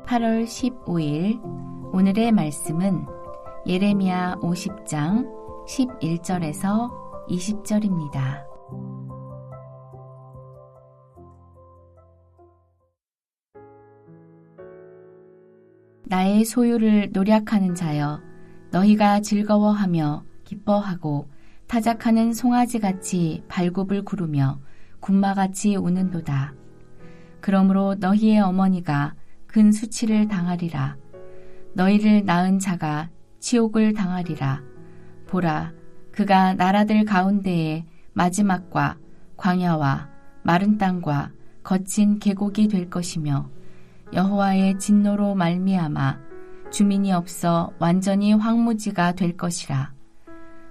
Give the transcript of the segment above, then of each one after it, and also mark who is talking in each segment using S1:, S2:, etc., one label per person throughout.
S1: (8월 15일) 오늘의 말씀은 예레미야 50장 11절에서 20절입니다. 나의 소유를 노략하는 자여, 너희가 즐거워하며 기뻐하고 타작하는 송아지같이 발굽을 구르며 군마같이 우는도다. 그러므로 너희의 어머니가 큰 수치를 당하리라. 너희를 낳은 자가 치욕을 당하리라. 보라, 그가 나라들 가운데에 마지막과 광야와 마른 땅과 거친 계곡이 될 것이며, 여호와의 진노로 말미암아 주민이 없어 완전히 황무지가 될 것이라.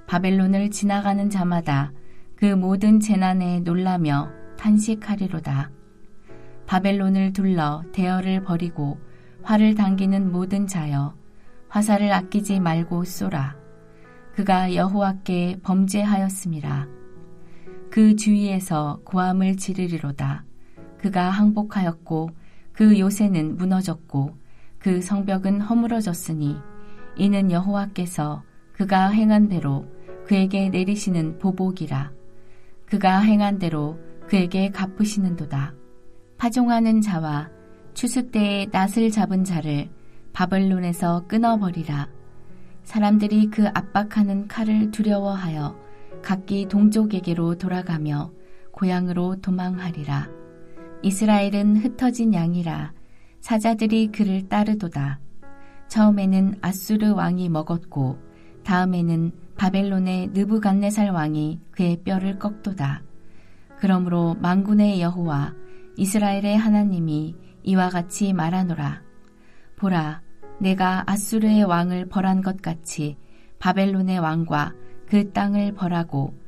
S1: 바벨론을 지나가는 자마다 그 모든 재난에 놀라며 탄식하리로다. 바벨론을 둘러 대열을 벌이고 활을 당기는 모든 자여, 화살을 아끼지 말고 쏘라. 그가 여호와께 범죄하였음이라. 그 주위에서 고함을 지르리로다. 그가 항복하였고 그 요새는 무너졌고 그 성벽은 허물어졌으니, 이는 여호와께서 그가 행한 대로 그에게 내리시는 보복이라. 그가 행한 대로 그에게 갚으시는도다. 파종하는 자와 추수 때에 낫을 잡은 자를 바벨론에서 끊어버리라. 사람들이 그 압박하는 칼을 두려워하여 각기 동족에게로 돌아가며 고향으로 도망하리라. 이스라엘은 흩어진 양이라 사자들이 그를 따르도다. 처음에는 아수르 왕이 먹었고 다음에는 바벨론의 느부갓네살 왕이 그의 뼈를 꺾도다. 그러므로 만군의 여호와 이스라엘의 하나님이 이와 같이 말하노라. 보라, 내가 아수르의 왕을 벌한 것 같이 바벨론의 왕과 그 땅을 벌하고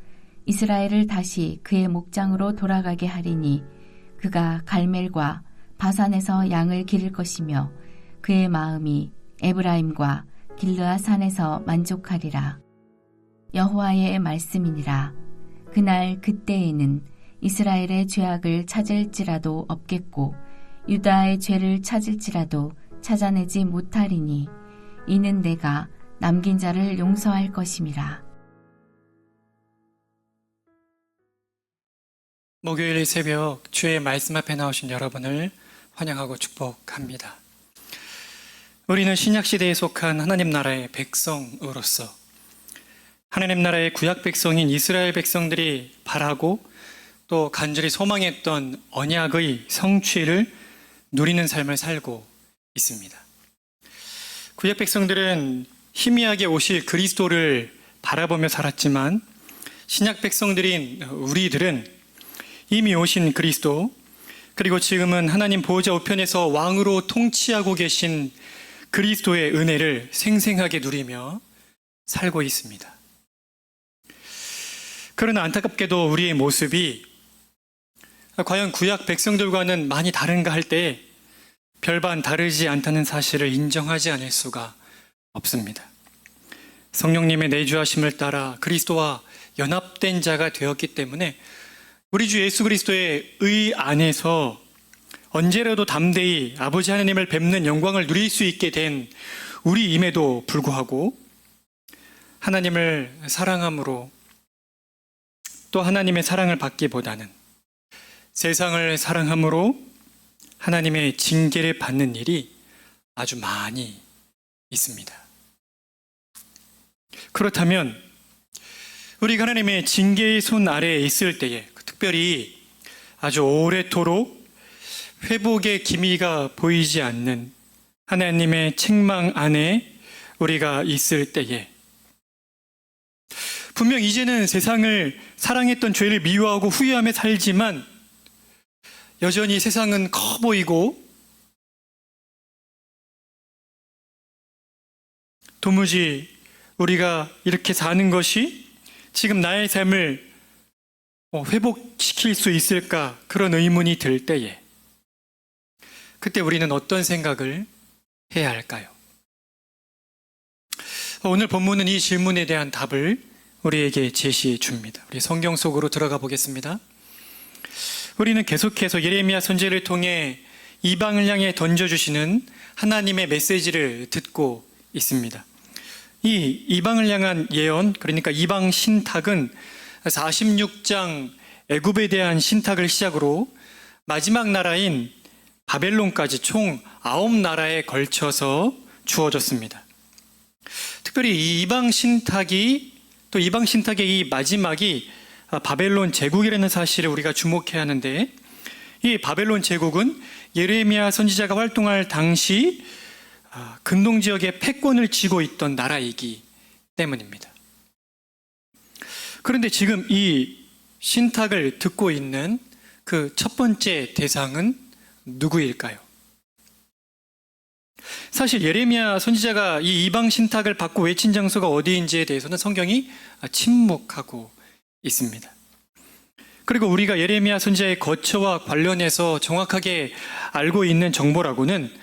S1: 이스라엘을 다시 그의 목장으로 돌아가게 하리니, 그가 갈멜과 바산에서 양을 기를 것이며 그의 마음이 에브라임과 길르아 산에서 만족하리라. 여호와의 말씀이니라. 그날 그때에는 이스라엘의 죄악을 찾을지라도 없겠고 유다의 죄를 찾을지라도 찾아내지 못하리니, 이는 내가 남긴 자를 용서할 것임이라.
S2: 목요일 새벽 주의 말씀 앞에 나오신 여러분을 환영하고 축복합니다. 우리는 신약시대에 속한 하나님 나라의 백성으로서 하나님 나라의 구약 백성인 이스라엘 백성들이 바라고 또 간절히 소망했던 언약의 성취를 누리는 삶을 살고 있습니다. 구약 백성들은 희미하게 오실 그리스도를 바라보며 살았지만, 신약 백성들인 우리들은 이미 오신 그리스도, 그리고 지금은 하나님 보호자 우편에서 왕으로 통치하고 계신 그리스도의 은혜를 생생하게 누리며 살고 있습니다. 그러나 안타깝게도 우리의 모습이 과연 구약 백성들과는 많이 다른가 할 때 별반 다르지 않다는 사실을 인정하지 않을 수가 없습니다. 성령님의 내주하심을 따라 그리스도와 연합된 자가 되었기 때문에 우리 주 예수 그리스도의 의 안에서 언제라도 담대히 아버지 하나님을 뵙는 영광을 누릴 수 있게 된 우리임에도 불구하고 하나님을 사랑함으로 또 하나님의 사랑을 받기보다는 세상을 사랑함으로 하나님의 징계를 받는 일이 아주 많이 있습니다. 그렇다면 우리가 하나님의 징계의 손 아래에 있을 때에, 특별히 아주 오래도록 회복의 기미가 보이지 않는 하나님의 책망 안에 우리가 있을 때에, 분명 이제는 세상을 사랑했던 죄를 미워하고 후회하며 살지만 여전히 세상은 커 보이고 도무지 우리가 이렇게 사는 것이 지금 나의 삶을 회복시킬 수 있을까, 그런 의문이 들 때에, 그때 우리는 어떤 생각을 해야 할까요? 오늘 본문은 이 질문에 대한 답을 우리에게 제시해 줍니다. 우리 성경 속으로 들어가 보겠습니다. 우리는 계속해서 예레미야 선지자를 통해 이방을 향해 던져주시는 하나님의 메시지를 듣고 있습니다. 이 이방을 향한 예언, 그러니까 이방 신탁은 46장 애굽에 대한 신탁을 시작으로 마지막 나라인 바벨론까지 총 9나라에 걸쳐서 주어졌습니다. 특별히 이 이방 신탁의 이 마지막이 바벨론 제국이라는 사실을 우리가 주목해야 하는데, 이 바벨론 제국은 예레미야 선지자가 활동할 당시 근동 지역의 패권을 쥐고 있던 나라이기 때문입니다. 그런데 지금 이 신탁을 듣고 있는 그 첫 번째 대상은 누구일까요? 사실 예레미야 선지자가 이 이방 신탁을 받고 외친 장소가 어디인지에 대해서는 성경이 침묵하고 있습니다. 그리고 우리가 예레미야 선지자의 거처와 관련해서 정확하게 알고 있는 정보라고는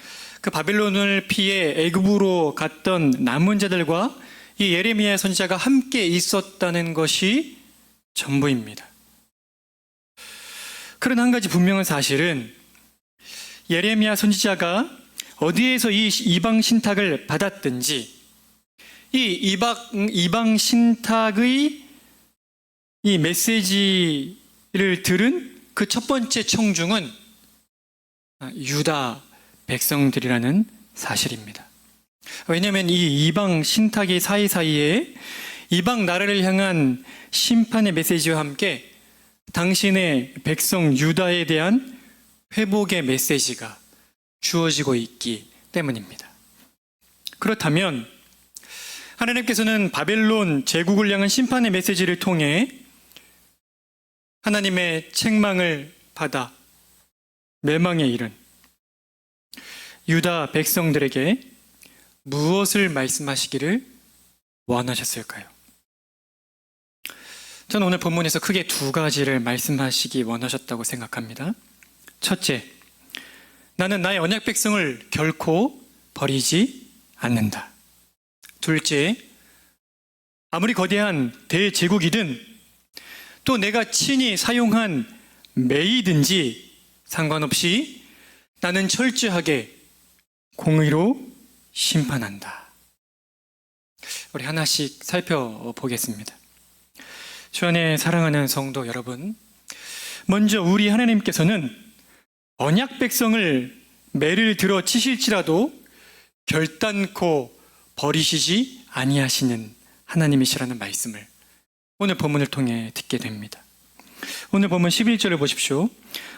S2: 그 바벨론을 피해 애굽으로 갔던 남은 자들과 이 예레미야 선지자가 함께 있었다는 것이 전부입니다. 그런 한 가지 분명한 사실은 예레미야 선지자가 어디에서 이 이방 신탁을 받았든지, 이 이방 신탁의 이 메시지를 들은 그 첫 번째 청중은 유다 백성들이라는 사실입니다. 왜냐하면 이 이방 신탁의 사이사이에 이방 나라를 향한 심판의 메시지와 함께 당신의 백성 유다에 대한 회복의 메시지가 주어지고 있기 때문입니다. 그렇다면 하나님께서는 바벨론 제국을 향한 심판의 메시지를 통해 하나님의 책망을 받아 멸망에 이른 유다 백성들에게 무엇을 말씀하시기를 원하셨을까요? 저는 오늘 본문에서 크게 두 가지를 말씀하시기 원하셨다고 생각합니다. 첫째, 나는 나의 언약 백성을 결코 버리지 않는다. 둘째, 아무리 거대한 대제국이든 또 내가 친히 사용한 매이든지 상관없이 나는 철저하게 공의로 심판한다. 우리 하나씩 살펴보겠습니다. 주 안에 사랑하는 성도 여러분, 먼저 우리 하나님께서는 언약 백성을 매를 들어 치실지라도 결단코 버리시지 아니하시는 하나님이시라는 말씀을 오늘 본문을 통해 듣게 됩니다. 오늘 본문 11절을 보십시오.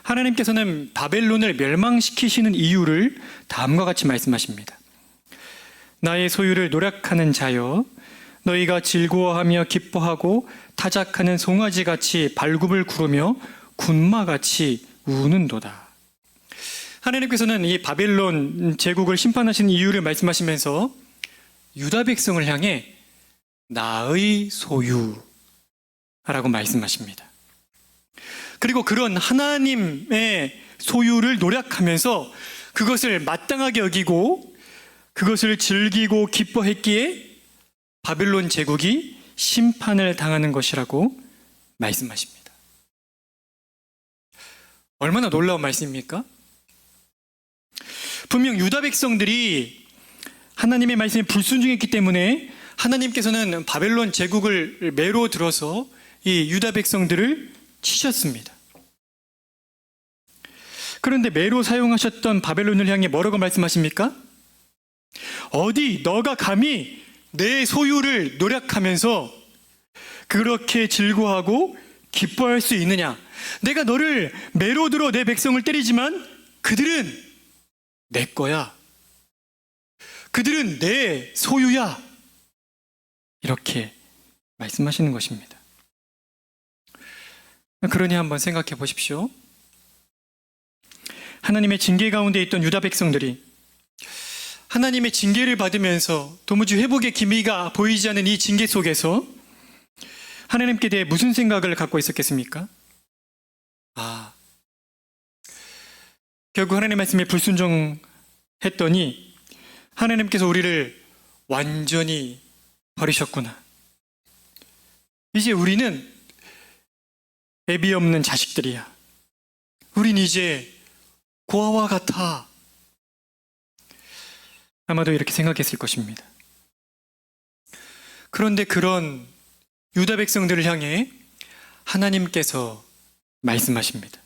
S2: 하나님께서는 바벨론을 멸망시키시는 이유를 다음과 같이 말씀하십니다. 나의 소유를 노력하는 자여, 너희가 즐거워하며 기뻐하고 타작하는 송아지같이 발굽을 구르며 군마같이 우는도다. 하나님께서는 이 바벨론 제국을 심판하시는 이유를 말씀하시면서 유다 백성을 향해 나의 소유라고 말씀하십니다. 그리고 그런 하나님의 소유를 노력하면서 그것을 마땅하게 여기고 그것을 즐기고 기뻐했기에 바벨론 제국이 심판을 당하는 것이라고 말씀하십니다. 얼마나 놀라운 말씀입니까? 분명 유다 백성들이 하나님의 말씀에 불순종했기 때문에 하나님께서는 바벨론 제국을 매로 들어서 이 유다 백성들을 치셨습니다. 그런데 매로 사용하셨던 바벨론을 향해 뭐라고 말씀하십니까? 어디 너가 감히 내 소유를 노략하면서 그렇게 즐거워하고 기뻐할 수 있느냐? 내가 너를 매로 들어 내 백성을 때리지만 그들은 내 거야. 그들은 내 소유야. 이렇게 말씀하시는 것입니다. 그러니 한번 생각해 보십시오. 하나님의 징계 가운데 있던 유다 백성들이 하나님의 징계를 받으면서 도무지 회복의 기미가 보이지 않는 이 징계 속에서 하나님께 대해 무슨 생각을 갖고 있었겠습니까? 결국 하나님의 말씀에 불순종했더니 하나님께서 우리를 완전히 버리셨구나. 이제 우리는 애비 없는 자식들이야. 우린 이제 고아와 같아. 아마도 이렇게 생각했을 것입니다. 그런데 그런 유다 백성들을 향해 하나님께서 말씀하십니다.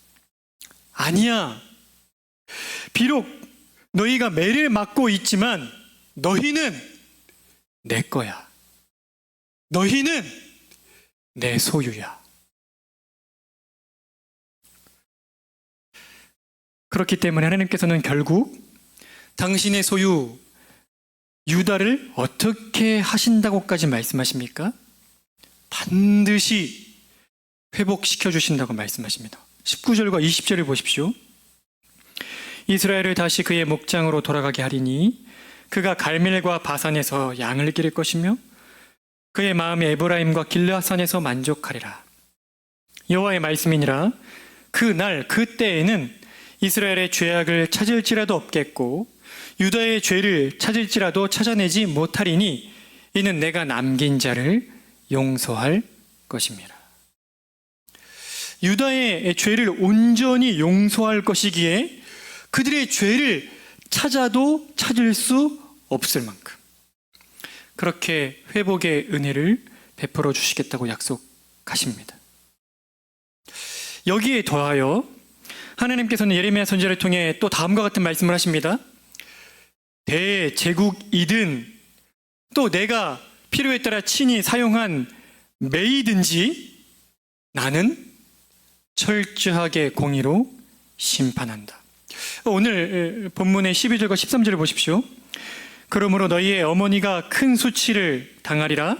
S2: 아니야. 비록 너희가 매를 맞고 있지만 너희는 내 거야. 너희는 내 소유야. 그렇기 때문에 하나님께서는 결국 당신의 소유 유다를 어떻게 하신다고까지 말씀하십니까? 반드시 회복시켜 주신다고 말씀하십니다. 19절과 20절을 보십시오. 이스라엘을 다시 그의 목장으로 돌아가게 하리니 그가 갈멜과 바산에서 양을 기를 것이며 그의 마음이 에브라임과 길르앗산에서 만족하리라. 여호와의 말씀이니라. 그날 그때에는 이스라엘의 죄악을 찾을지라도 없겠고 유다의 죄를 찾을지라도 찾아내지 못하리니 이는 내가 남긴 자를 용서할 것입니다. 유다의 죄를 온전히 용서할 것이기에 그들의 죄를 찾아도 찾을 수 없을 만큼 그렇게 회복의 은혜를 베풀어 주시겠다고 약속하십니다. 여기에 더하여 하나님께서는 예레미야 선지자를 통해 또 다음과 같은 말씀을 하십니다. 대제국이든 또 내가 필요에 따라 친히 사용한 매이든지 나는 철저하게 공의로 심판한다. 오늘 본문의 12절과 13절을 보십시오. 그러므로 너희의 어머니가 큰 수치를 당하리라.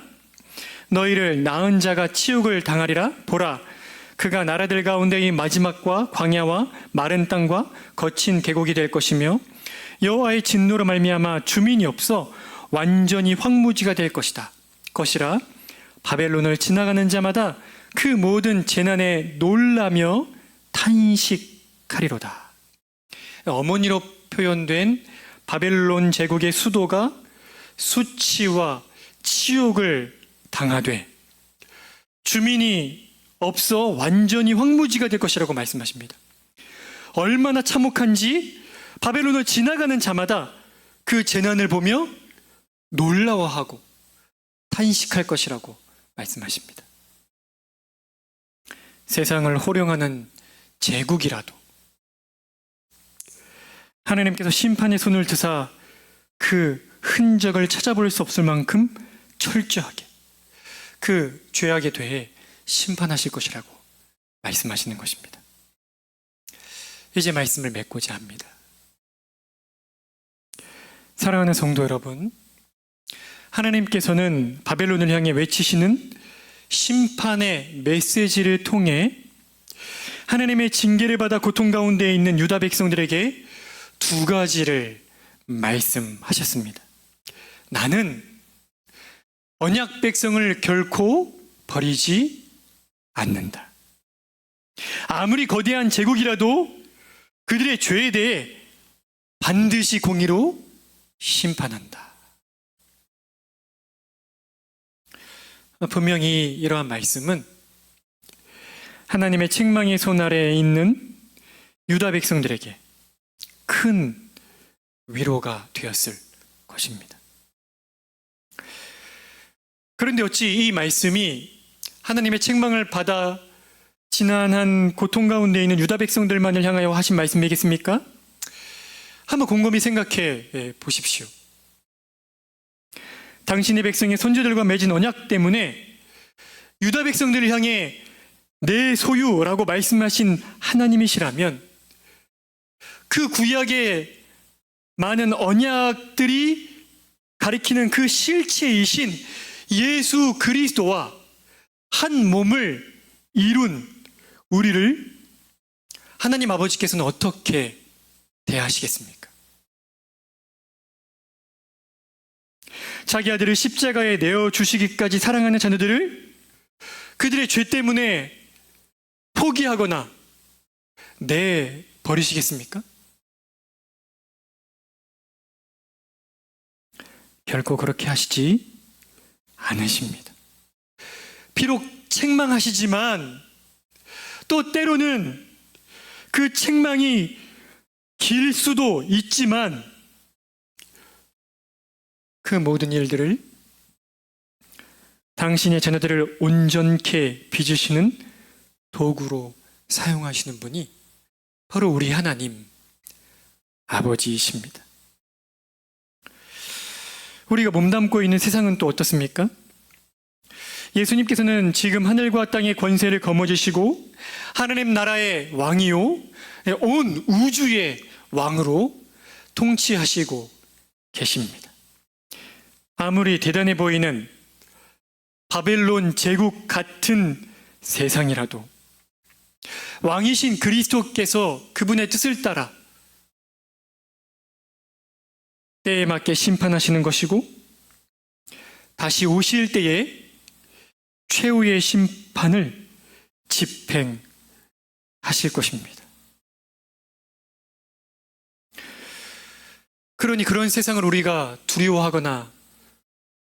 S2: 너희를 낳은 자가 치욕을 당하리라. 보라, 그가 나라들 가운데 이 마지막과 광야와 마른 땅과 거친 계곡이 될 것이며 여호와의 진노로 말미암아 주민이 없어 완전히 황무지가 될 것이라. 바벨론을 지나가는 자마다 그 모든 재난에 놀라며 탄식하리로다. 어머니로 표현된 바벨론 제국의 수도가 수치와 치욕을 당하되 주민이 없어 완전히 황무지가 될 것이라고 말씀하십니다. 얼마나 참혹한지 바벨론을 지나가는 자마다 그 재난을 보며 놀라워하고 탄식할 것이라고 말씀하십니다. 세상을 호령하는 제국이라도 하나님께서 심판의 손을 드사 그 흔적을 찾아볼 수 없을 만큼 철저하게 그 죄악에 대해 심판하실 것이라고 말씀하시는 것입니다. 이제 말씀을 맺고자 합니다. 사랑하는 성도 여러분, 하나님께서는 바벨론을 향해 외치시는 심판의 메시지를 통해 하나님의 징계를 받아 고통 가운데 있는 유다 백성들에게 두 가지를 말씀하셨습니다. 나는 언약 백성을 결코 버리지 않는다. 아무리 거대한 제국이라도 그들의 죄에 대해 반드시 공의로 심판한다. 분명히 이러한 말씀은 하나님의 책망의 손 아래에 있는 유다 백성들에게 큰 위로가 되었을 것입니다. 그런데 어찌 이 말씀이 하나님의 책망을 받아 지난한 고통 가운데 있는 유다 백성들만을 향하여 하신 말씀이겠습니까? 한번 곰곰이 생각해 보십시오. 당신의 백성의 선조들과 맺은 언약 때문에 유다 백성들을 향해 내 소유라고 말씀하신 하나님이시라면 그 구약의 많은 언약들이 가리키는 그 실체이신 예수 그리스도와 한 몸을 이룬 우리를 하나님 아버지께서는 어떻게 대하시겠습니까? 자기 아들을 십자가에 내어주시기까지 사랑하는 자녀들을 그들의 죄 때문에 포기하거나 내버리시겠습니까? 결코 그렇게 하시지 않으십니다. 비록 책망하시지만 또 때로는 그 책망이 길 수도 있지만 그 모든 일들을 당신의 자녀들을 온전케 빚으시는 도구로 사용하시는 분이 바로 우리 하나님 아버지이십니다. 우리가 몸담고 있는 세상은 또 어떻습니까? 예수님께서는 지금 하늘과 땅의 권세를 거머쥐시고 하나님 나라의 왕이요 온 우주의 왕으로 통치하시고 계십니다. 아무리 대단해 보이는 바벨론 제국 같은 세상이라도 왕이신 그리스도께서 그분의 뜻을 따라 때에 맞게 심판하시는 것이고 다시 오실 때에 최후의 심판을 집행하실 것입니다. 그러니 그런 세상을 우리가 두려워하거나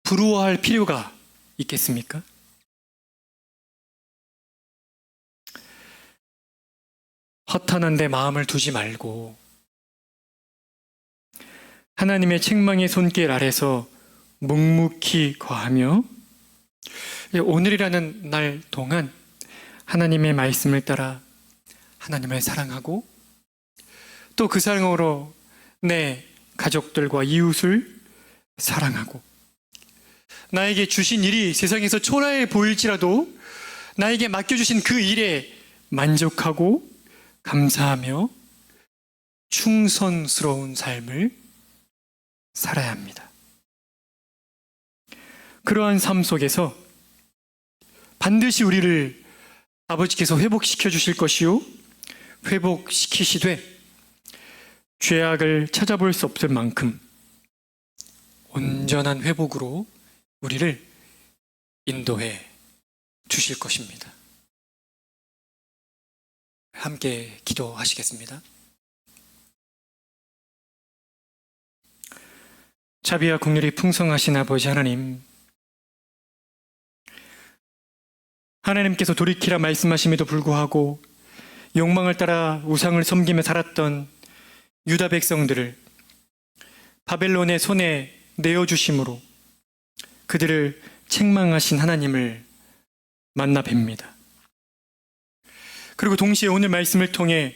S2: 부러워할 필요가 있겠습니까? 허탄한 데 마음을 두지 말고 하나님의 책망의 손길 아래서 묵묵히 거하며 오늘이라는 날 동안 하나님의 말씀을 따라 하나님을 사랑하고 또 그 사랑으로 내 가족들과 이웃을 사랑하고 나에게 주신 일이 세상에서 초라해 보일지라도 나에게 맡겨주신 그 일에 만족하고 감사하며 충성스러운 삶을 살아야 합니다. 그러한 삶 속에서 반드시 우리를 아버지께서 회복시켜 주실 것이요 회복시키시되 죄악을 찾아볼 수 없을 만큼 온전한 회복으로 우리를 인도해 주실 것입니다. 함께 기도하시겠습니다. 자비와 긍휼이 풍성하신 아버지 하나님, 하나님께서 돌이키라 말씀하심에도 불구하고 욕망을 따라 우상을 섬기며 살았던 유다 백성들을 바벨론의 손에 내어주심으로 그들을 책망하신 하나님을 만나 뵙니다. 그리고 동시에 오늘 말씀을 통해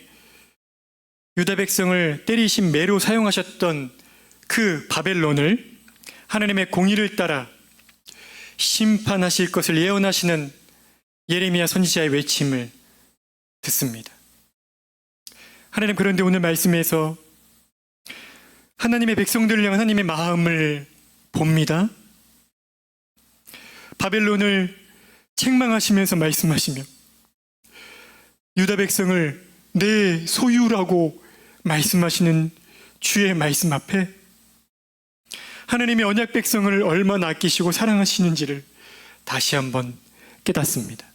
S2: 유다 백성을 때리신 매로 사용하셨던 그 바벨론을 하나님의 공의를 따라 심판하실 것을 예언하시는 예레미야 선지자의 외침을 듣습니다. 하나님, 그런데 오늘 말씀에서 하나님의 백성들을 향한 하나님의 마음을 봅니다. 바벨론을 책망하시면서 말씀하시며 유다 백성을 내 소유라고 말씀하시는 주의 말씀 앞에 하나님의 언약 백성을 얼마나 아끼시고 사랑하시는지를 다시 한번 깨닫습니다.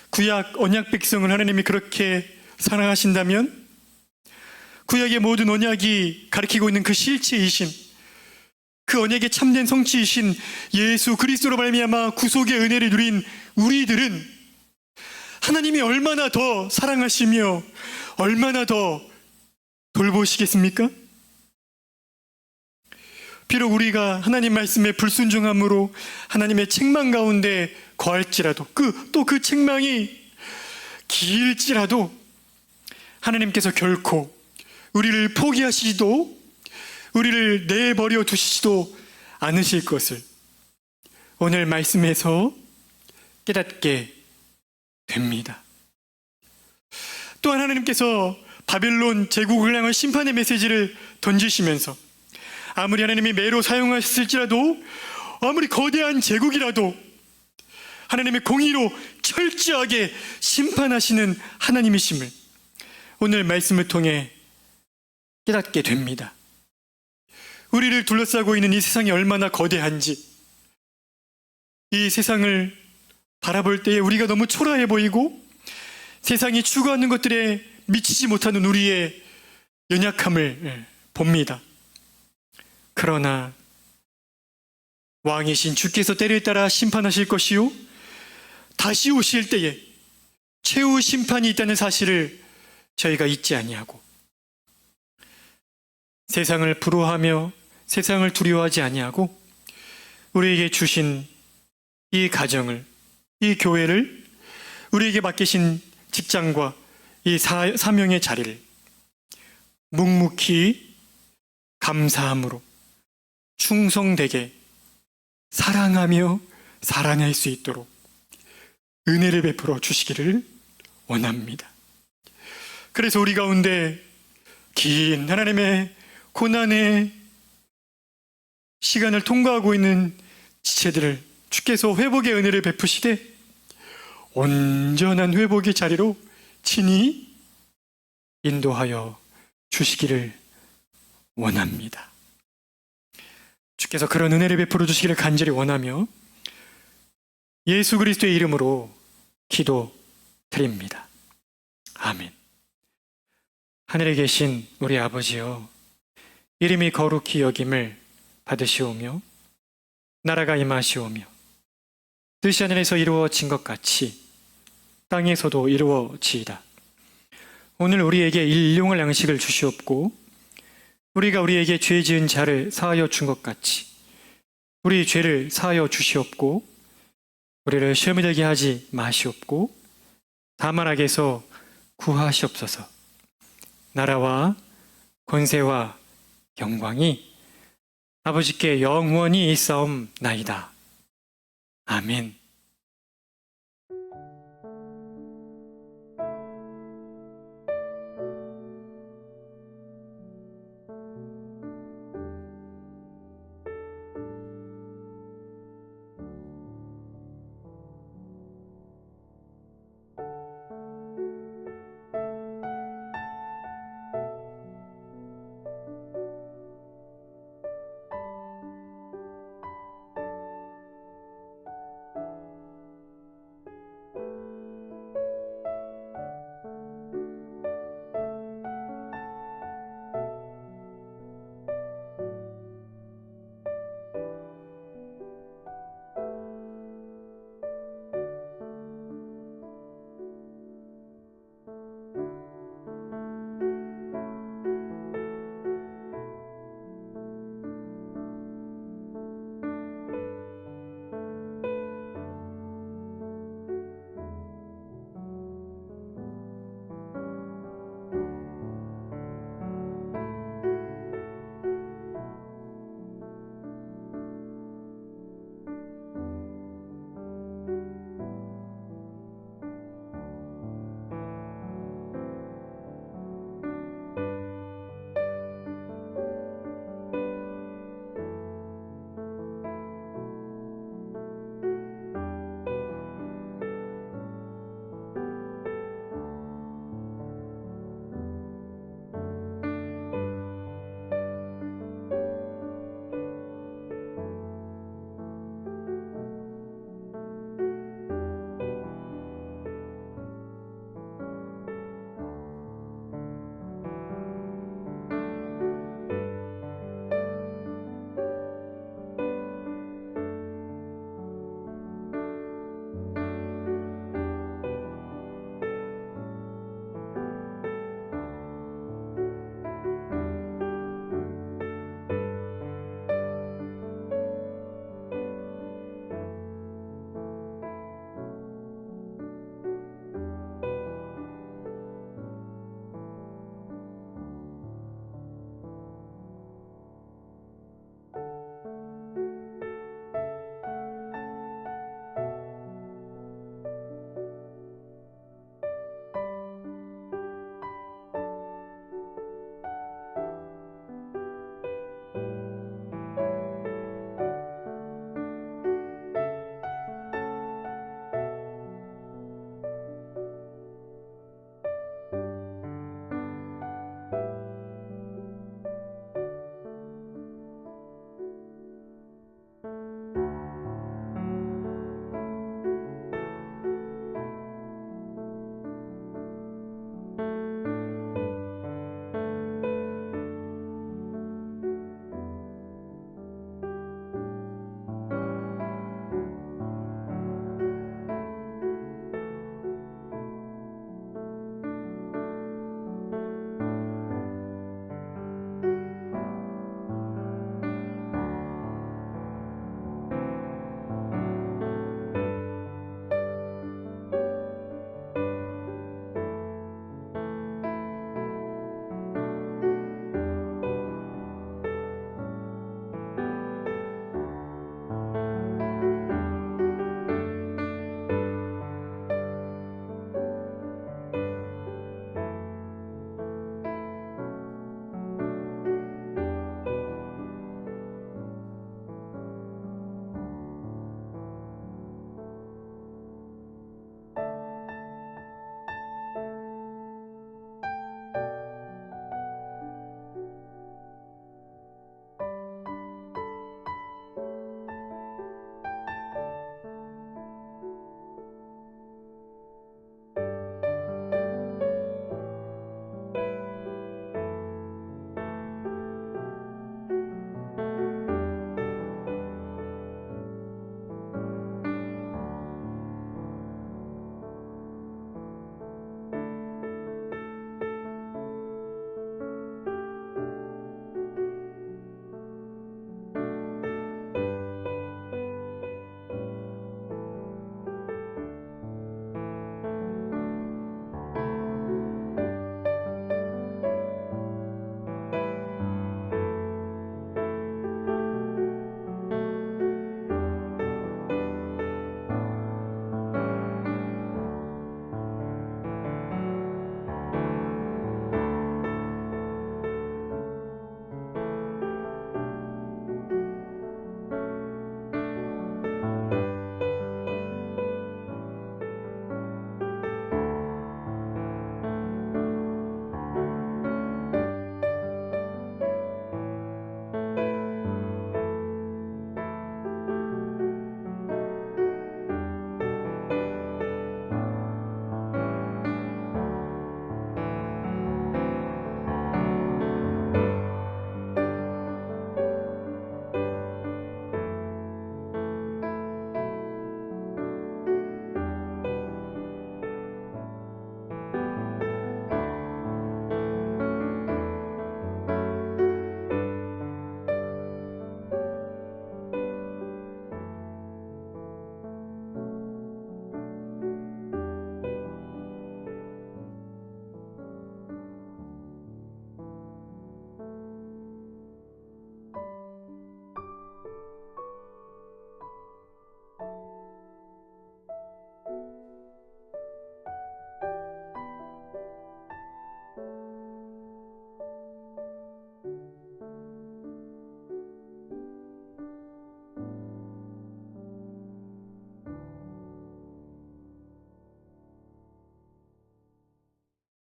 S2: 구약 언약 백성을 하나님이 그렇게 사랑하신다면 구약의 모든 언약이 가리키고 있는 그 실체이신 그 언약의 참된 성취이신 예수 그리스도로 말미암아 구속의 은혜를 누린 우리들은 하나님이 얼마나 더 사랑하시며 얼마나 더 돌보시겠습니까? 비록 우리가 하나님 말씀에 불순종함으로 하나님의 책망 가운데 거할지라도 또 그 책망이 길지라도 하나님께서 결코 우리를 포기하시지도 우리를 내버려 두시지도 않으실 것을 오늘 말씀에서 깨닫게 됩니다. 또한 하나님께서 바벨론 제국을 향한 심판의 메시지를 던지시면서 아무리 하나님이 매로 사용하셨을지라도 아무리 거대한 제국이라도 하나님의 공의로 철저하게 심판하시는 하나님이심을 오늘 말씀을 통해 깨닫게 됩니다. 우리를 둘러싸고 있는 이 세상이 얼마나 거대한지, 이 세상을 바라볼 때에 우리가 너무 초라해 보이고 세상이 추구하는 것들에 미치지 못하는 우리의 연약함을 봅니다. 그러나 왕이신 주께서 때를 따라 심판하실 것이요 다시 오실 때에 최후 심판이 있다는 사실을 저희가 잊지 아니하고 세상을 부러워하며 세상을 두려워하지 아니하고 우리에게 주신 이 가정을, 이 교회를, 우리에게 맡기신 직장과 이 사명의 자리를 묵묵히 감사함으로 충성되게 사랑하며 살아낼 수 있도록 은혜를 베풀어 주시기를 원합니다. 그래서 우리 가운데 긴 하나님의 고난의 시간을 통과하고 있는 지체들을 주께서 회복의 은혜를 베푸시되 온전한 회복의 자리로 친히 인도하여 주시기를 원합니다. 주께서 그런 은혜를 베풀어 주시기를 간절히 원하며 예수 그리스도의 이름으로 기도드립니다. 아멘. 하늘에 계신 우리 아버지여, 이름이 거룩히 여김을 받으시오며 나라가 임하시오며 뜻이 하늘에서 이루어진 것 같이 땅에서도 이루어지이다. 오늘 우리에게 일용할 양식을 주시옵고 우리가 우리에게 죄 지은 자를 사하여 준 것 같이 우리 죄를 사하여 주시옵고 우리를 시험에 들게 하지 마시옵고 다만 악에서 구하시옵소서. 나라와 권세와 영광이 아버지께 영원히 있사옵나이다. 아멘.